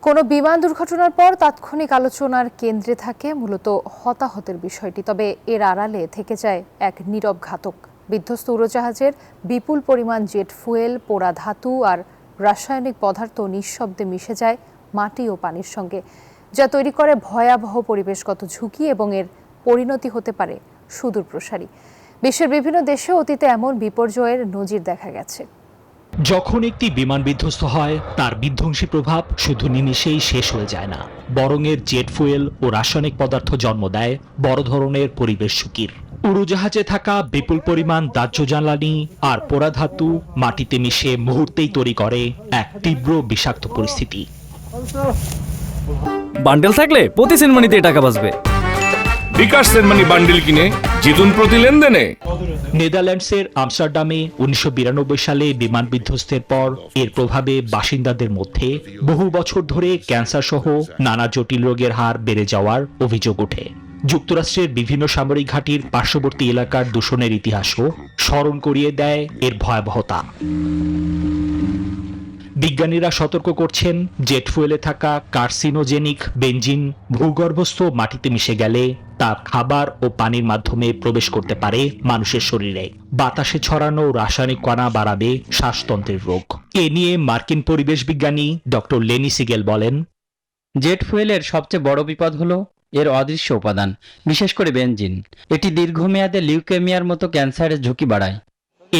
কোনো বিমান দুর্ঘটনার পর তাৎক্ষণিক আলোচনার কেন্দ্রে থাকে মূলত হতাহতের বিষয়টি। তবে এর আড়ালে থেকে যায় এক নীরব ঘাতক। বিধ্বস্ত উড়োজাহাজের বিপুল পরিমাণ জেট ফুয়েল, পোড়া ধাতু আর রাসায়নিক পদার্থ নিঃশব্দে মিশে যায় মাটি ও পানির সঙ্গে, যা তৈরি করে ভয়াবহ পরিবেশগত ঝুঁকি এবং এর পরিণতি হতে পারে সুদূরপ্রসারী। বিশ্বের বিভিন্ন দেশে অতীতে এমন বিপর্যয়ের নজির দেখা গেছে। যখন একটি বিমান বিধ্বস্ত হয়, তার বিধ্বংসী প্রভাব শুধু নিমিষেই শেষ হয়ে যায় না, বরং এর জেট ফুয়েল ও রাসায়নিক পদার্থ জন্ম দেয় বড় ধরনের পরিবেশ ঝুঁকির। উড়োজাহাজে থাকা বিপুল পরিমাণ দাহ্য জ্বালানি আর পোড়া ধাতু মাটিতে মিশে মুহূর্তেই তৈরি করে এক তীব্র বিষাক্ত পরিস্থিতি। বান্ডেল থাকলে প্রতি সেনমানিতে টাকা বাঁচবে। বিকাশ সেনমানি বান্ডেল কিনে জিতুন প্রতি লেনদেনে। নেদারল্যান্ডসের আমস্টারডামে 1992 সালে বিমান বিধ্বস্তের পর এর প্রভাবে বাসিন্দাদের মধ্যে বহু বছর ধরে ক্যান্সার সহ নানা জটিল রোগের হার বেড়ে যাওয়ার অভিযোগ ওঠে। যুক্তরাষ্ট্রের বিভিন্ন সামরিক ঘাঁটির পার্শ্ববর্তী এলাকার দূষণের ইতিহাসও স্মরণ করিয়ে দেয় এর ভয়াবহতা। বিজ্ঞানীরা সতর্ক করছেন, জেট ফুয়েলে থাকা কার্সিনোজেনিক বেনজিন ভূগর্ভস্থ মাটিতে মিশে গেলে তা খাবার ও পানির মাধ্যমে প্রবেশ করতে পারে মানুষের শরীরে। বাতাসে ছড়ানো রাসায়নিক কণা বাড়াবে শ্বাসতন্ত্রের রোগ। এ নিয়ে মার্কিন পরিবেশ বিজ্ঞানী ডক্টর লেনি সিগেল বলেন, জেট ফুয়েলের সবচেয়ে বড় বিপদ হলো এর অদৃশ্য উপাদান, বিশেষ করে বেনজিন। এটি দীর্ঘমেয়াদে লিউকেমিয়ার মতো ক্যান্সারের ঝুঁকি বাড়ায়।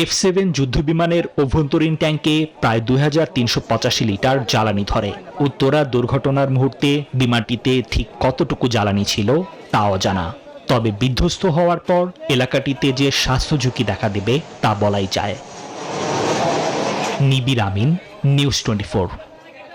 F-7 যুদ্ধবিমানের অভ্যন্তরীণ ট্যাঙ্কে প্রায় 2385 লিটার জ্বালানি ধরে। উত্তরা দুর্ঘটনার মুহূর্তে বিমানটিতে ঠিক কতটুকু জ্বালানি ছিল তা অজানা। তবে বিধ্বস্ত হওয়ার পর এলাকাটিতে যে স্বাস্থ্য ঝুঁকি দেখা দেবে তা বলাই যায়। নিবির আমিন, নিউজ 24।